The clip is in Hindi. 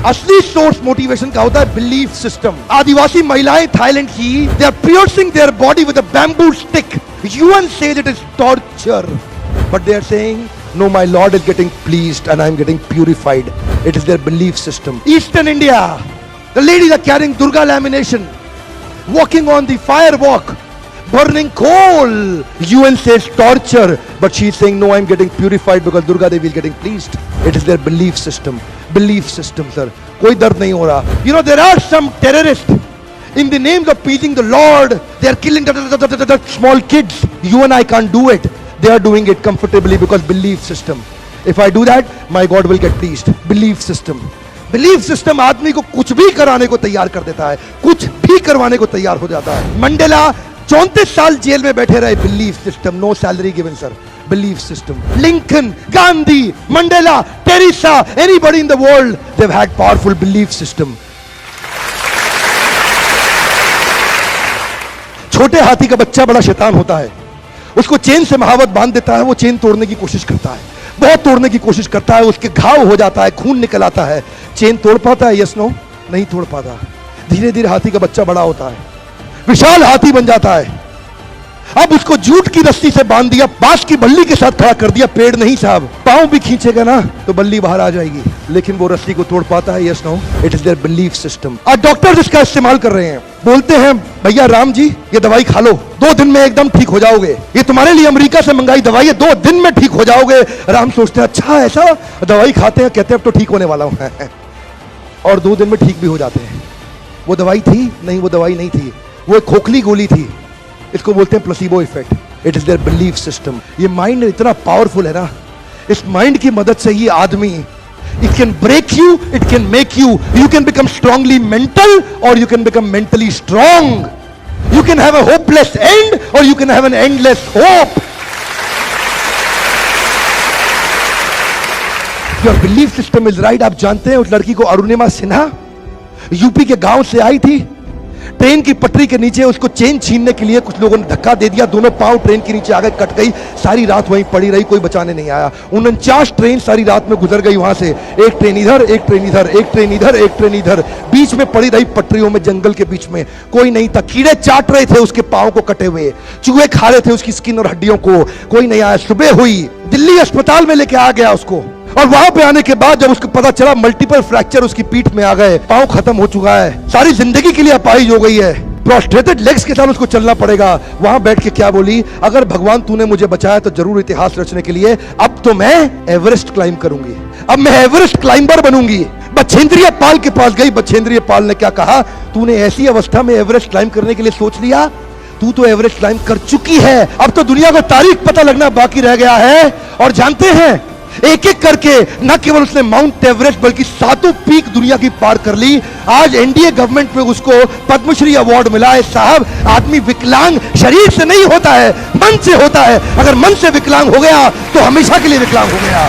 असली सोर्स मोटिवेशन का होता है बिलीफ सिस्टम। आदिवासी महिलाएं थाईलैंड की, they are piercing their body with a bamboo stick. UN says it is torture, but they are saying no, my Lord is getting pleased and I am getting purified. It is their belief system. Eastern India, the ladies are carrying Durga lamination, walking on the fire walk, burning coal. UN says torture, but she is saying no, I am getting purified because Durga Devi is getting pleased. It is their belief system. Belief system, sir. कोई दर्द नहीं हो रहा. You know, there are some terrorists in the names of pleasing the Lord. They are killing small kids. You and I can't do it. They are doing it comfortably because belief system. If I do that, my God will get pleased. Belief system. Belief system आदमी को कुछ भी कराने को तैयार कर देता है, कुछ भी करवाने को तैयार हो जाता है। मंडेला 34 साल जेल में बैठे रहे, belief system, no salary given sir, belief system. Lincoln, Gandhi, Mandela, Teresa, anybody in the world, they have had powerful belief system. छोटे हाथी का बच्चा बड़ा शैतान होता है, उसको चेन से महावत बांध देता है, वो चेन तोड़ने की कोशिश करता है, बहुत तोड़ने की कोशिश करता है, उसके घाव हो जाता है, खून निकल आता है। चेन तोड़ पाता है? यस नो, नहीं तोड़ पाता। धीरे धीरे हाथी का बच्चा बड़ा होता है, विशाल हाथी बन जाता है। अब उसको जूट की रस्सी से बांध दिया, बांस की बल्ली के साथ खड़ा कर दिया। पेड़ नहीं साहब, पांव भी खींचेगा ना तो बल्ली बाहर आ जाएगी, लेकिन वो रस्सी को तोड़ पाता है? Yes no, it is their belief system. आज डॉक्टर्स इसका इस्तेमाल कर रहे हैं, बोलते हैं भैया राम जी ये दवाई खा लो, 2 दिन में एकदम ठीक हो जाओगे, ये तुम्हारे लिए अमेरिका से मंगाई दवाई है, 2 दिन में ठीक हो जाओगे। राम सोचते हैं अच्छा ऐसा, दवाई खाते हैं, कहते हैं अब तो ठीक होने वाला हूं और 2 दिन में ठीक भी हो जाते हैं। वो दवाई थी? नहीं, वो दवाई नहीं थी, वो एक खोखली गोली थी। इसको बोलते हैं placebo effect. It is their belief system. ये माइंड इतना पावरफुल है ना, इस माइंड की मदद से ये आदमी, it can break you, it can make you, you can become strongly mental or you can become mentally strong. You can have a hopeless end or you can have an endless hope. Your belief system is right. आप जानते हैं उस लड़की को अरुणिमा सिन्हा यूपी के गांव से आई थी, ट्रेन की पटरी के नीचे उसको चेन छीनने के लिए कुछ लोगों ने धक्का दे दिया, दोनों पांव ट्रेन के नीचे आ गए, कट गई, सारी रात वहीं पड़ी रही, कोई बचाने नहीं आया। 49 ट्रेन सारी रात में गुजर गई वहां से, एक ट्रेन इधर, एक ट्रेन इधर, एक ट्रेन इधर, एक ट्रेन इधर, बीच में पड़ी रही पटरियों में, जंगल के बीच में, कोई नहीं था। कीड़े चाट रहे थे उसके पांव को कटे हुए, चूहे खा रहे थे उसकी स्किन और हड्डियों को, कोई नहीं आया। सुबह हुई, दिल्ली अस्पताल में लेके आ गया उसको, और वहां पे आने के बाद जब उसको पता चला मल्टीपल फ्रैक्चर उसकी पीठ में आ गए, पांव खत्म हो चुका है, सारी जिंदगी के लिए अपाहिज हो गई है, प्रोस्ट्रेटेड लेग्स के साथ उसको चलना पड़ेगा। वहां बैठ के क्या बोली, अगर भगवान तूने मुझे बचाया तो जरूर इतिहास रचने के लिए, अब तो मैं एवरेस्ट क्लाइंब करूंगी, अब मैं एवरेस्ट क्लाइंबर बनूंगी। बछेंद्रिय पाल के पास गई, बछेंद्रिय पाल ने क्या कहा, तूने ऐसी अवस्था में एवरेस्ट क्लाइंब करने के लिए सोच लिया, तू तो एवरेस्ट क्लाइंब कर चुकी है, अब तो दुनिया को तारीख पता लगना बाकी रह गया है। और जानते हैं, एक एक करके न केवल उसने माउंट एवरेस्ट बल्कि 7 पीक दुनिया की पार कर ली। आज एनडीए गवर्नमेंट में उसको पद्मश्री अवार्ड मिला है। साहब, आदमी विकलांग शरीर से नहीं होता है, मन से होता है। अगर मन से विकलांग हो गया तो हमेशा के लिए विकलांग हो गया।